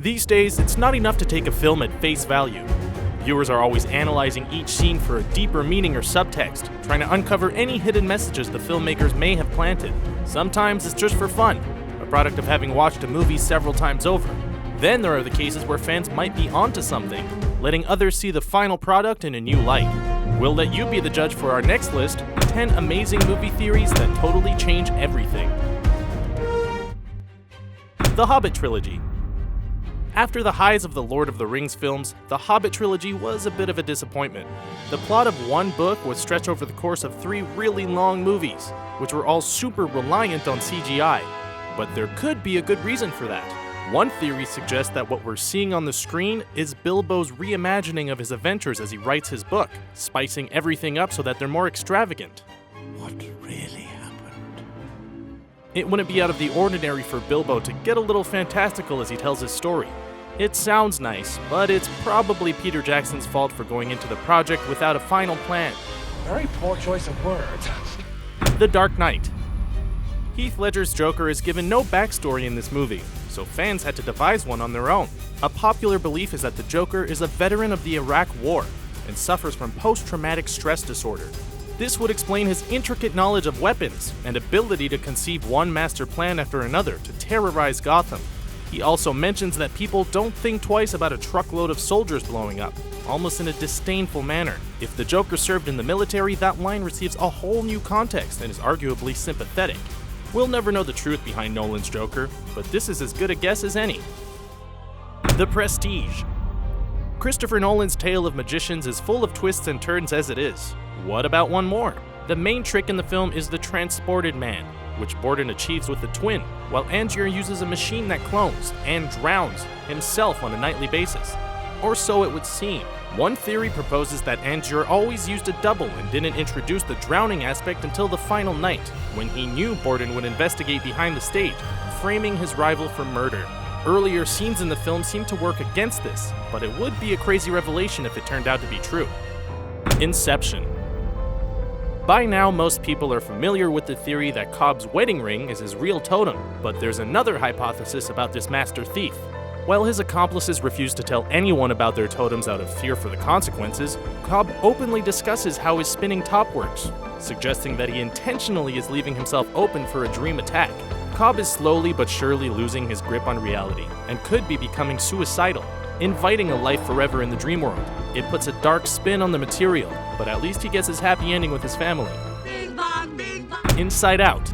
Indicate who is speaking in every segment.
Speaker 1: These days, it's not enough to take a film at face value. Viewers are always analyzing each scene for a deeper meaning or subtext, trying to uncover any hidden messages the filmmakers may have planted. Sometimes it's just for fun, a product of having watched a movie several times over. Then there are the cases where fans might be onto something, letting others see the final product in a new light. We'll let you be the judge for our next list, 10 amazing movie theories that totally change everything. The Hobbit Trilogy. After the highs of the Lord of the Rings films, the Hobbit Trilogy was a bit of a disappointment. The plot of one book was stretched over the course of 3 really long movies, which were all super reliant on CGI. But there could be a good reason for that. One theory suggests that what we're seeing on the screen is Bilbo's reimagining of his adventures as he writes his book, spicing everything up so that they're more extravagant.
Speaker 2: What really happened?
Speaker 1: It wouldn't be out of the ordinary for Bilbo to get a little fantastical as he tells his story. It sounds nice, but it's probably Peter Jackson's fault for going into the project without a final plan.
Speaker 2: Very poor choice of words.
Speaker 1: The Dark Knight. Heath Ledger's Joker is given no backstory in this movie, so fans had to devise one on their own. A popular belief is that the Joker is a veteran of the Iraq War and suffers from post-traumatic stress disorder. This would explain his intricate knowledge of weapons and ability to conceive one master plan after another to terrorize Gotham. He also mentions that people don't think twice about a truckload of soldiers blowing up, almost in a disdainful manner. If the Joker served in the military, that line receives a whole new context and is arguably sympathetic. We'll never know the truth behind Nolan's Joker, but this is as good a guess as any. The Prestige. Christopher Nolan's tale of magicians is full of twists and turns as it is. What about one more? The main trick in the film is the transported man, which Borden achieves with the twin, while Angier uses a machine that clones and drowns himself on a nightly basis. Or so it would seem. One theory proposes that Angier always used a double and didn't introduce the drowning aspect until the final night, when he knew Borden would investigate behind the stage, framing his rival for murder. Earlier scenes in the film seem to work against this, but it would be a crazy revelation if it turned out to be true. Inception. By now, most people are familiar with the theory that Cobb's wedding ring is his real totem, but there's another hypothesis about this master thief. While his accomplices refuse to tell anyone about their totems out of fear for the consequences, Cobb openly discusses how his spinning top works, suggesting that he intentionally is leaving himself open for a dream attack. Cobb is slowly but surely losing his grip on reality, and could be becoming suicidal, inviting a life forever in the dream world. It puts a dark spin on the material, but at least he gets his happy ending with his family.
Speaker 3: Bing bong, bing bong.
Speaker 1: Inside Out.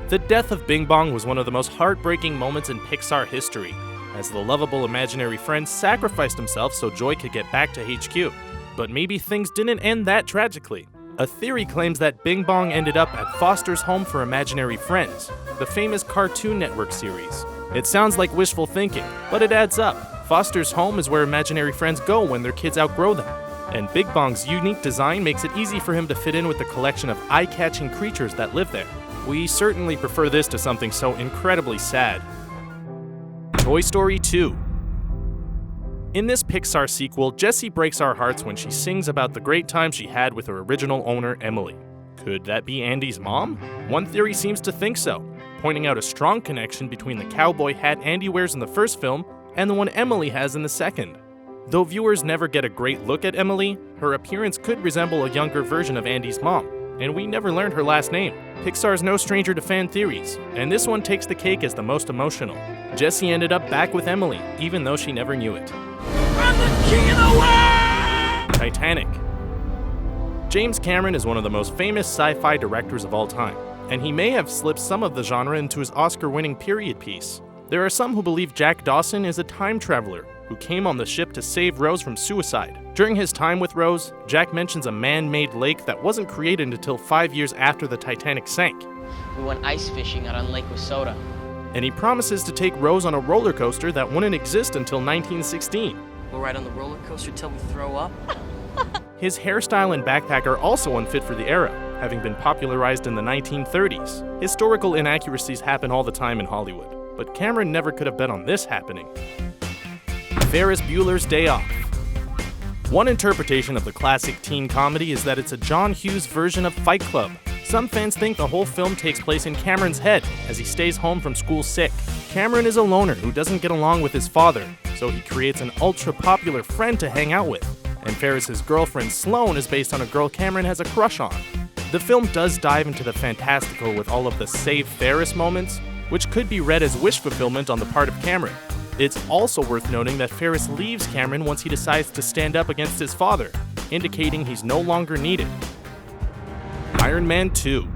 Speaker 1: The death of Bing Bong was one of the most heartbreaking moments in Pixar history, as the lovable imaginary friend sacrificed himself so Joy could get back to HQ. But maybe things didn't end that tragically. A theory claims that Bing Bong ended up at Foster's Home for Imaginary Friends, the famous Cartoon Network series. It sounds like wishful thinking, but it adds up. Foster's Home is where imaginary friends go when their kids outgrow them, and Bing Bong's unique design makes it easy for him to fit in with the collection of eye-catching creatures that live there. We certainly prefer this to something so incredibly sad. Toy Story 2. In this Pixar sequel, Jessie breaks our hearts when she sings about the great time she had with her original owner, Emily. Could that be Andy's mom? One theory seems to think so, pointing out a strong connection between the cowboy hat Andy wears in the first film and the one Emily has in the second. Though viewers never get a great look at Emily, her appearance could resemble a younger version of Andy's mom, and we never learned her last name. Pixar's no stranger to fan theories, and this one takes the cake as the most emotional. Jessie ended up back with Emily, even though she never knew it.
Speaker 3: I'm the king of the world!
Speaker 1: Titanic. James Cameron is one of the most famous sci-fi directors of all time, and he may have slipped some of the genre into his Oscar-winning period piece. There are some who believe Jack Dawson is a time traveler who came on the ship to save Rose from suicide. During his time with Rose, Jack mentions a man-made lake that wasn't created until 5 years after the Titanic sank.
Speaker 4: We went ice fishing out on Lake Wissota.
Speaker 1: And he promises to take Rose on a roller coaster that wouldn't exist until 1916.
Speaker 4: We'll ride on the roller coaster till we throw up.
Speaker 1: His hairstyle and backpack are also unfit for the era, having been popularized in the 1930s. Historical inaccuracies happen all the time in Hollywood, but Cameron never could have bet on this happening. Ferris Bueller's Day Off. One interpretation of the classic teen comedy is that it's a John Hughes version of Fight Club, Some fans think the whole film takes place in Cameron's head as he stays home from school sick. Cameron is a loner who doesn't get along with his father, so he creates an ultra-popular friend to hang out with. And Ferris's girlfriend Sloane is based on a girl Cameron has a crush on. The film does dive into the fantastical with all of the save Ferris moments, which could be read as wish fulfillment on the part of Cameron. It's also worth noting that Ferris leaves Cameron once he decides to stand up against his father, indicating he's no longer needed. Iron Man 2.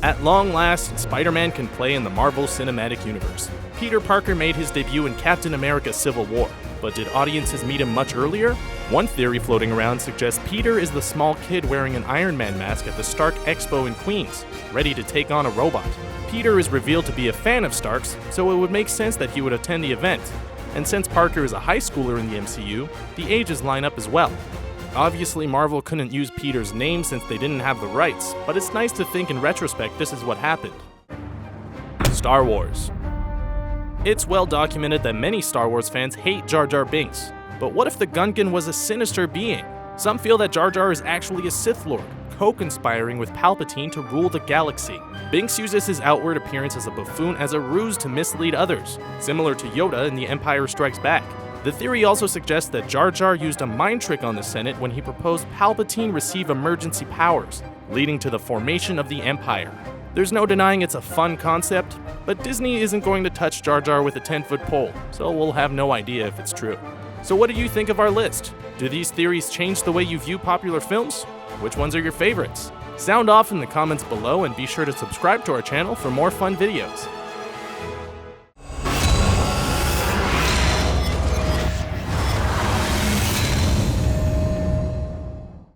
Speaker 1: At long last, Spider-Man can play in the Marvel Cinematic Universe. Peter Parker made his debut in Captain America: Civil War, but did audiences meet him much earlier? One theory floating around suggests Peter is the small kid wearing an Iron Man mask at the Stark Expo in Queens, ready to take on a robot. Peter is revealed to be a fan of Stark's, so it would make sense that he would attend the event. And since Parker is a high schooler in the MCU, the ages line up as well. Obviously, Marvel couldn't use Peter's name since they didn't have the rights, but it's nice to think in retrospect this is what happened. Star Wars. It's well documented that many Star Wars fans hate Jar Jar Binks, but what if the Gungan was a sinister being? Some feel that Jar Jar is actually a Sith Lord, co-conspiring with Palpatine to rule the galaxy. Binks uses his outward appearance as a buffoon as a ruse to mislead others, similar to Yoda in The Empire Strikes Back. The theory also suggests that Jar Jar used a mind trick on the Senate when he proposed Palpatine receive emergency powers, leading to the formation of the Empire. There's no denying it's a fun concept, but Disney isn't going to touch Jar Jar with a 10-foot pole, so we'll have no idea if it's true. So what do you think of our list? Do these theories change the way you view popular films? Which ones are your favorites? Sound off in the comments below and be sure to subscribe to our channel for more fun videos.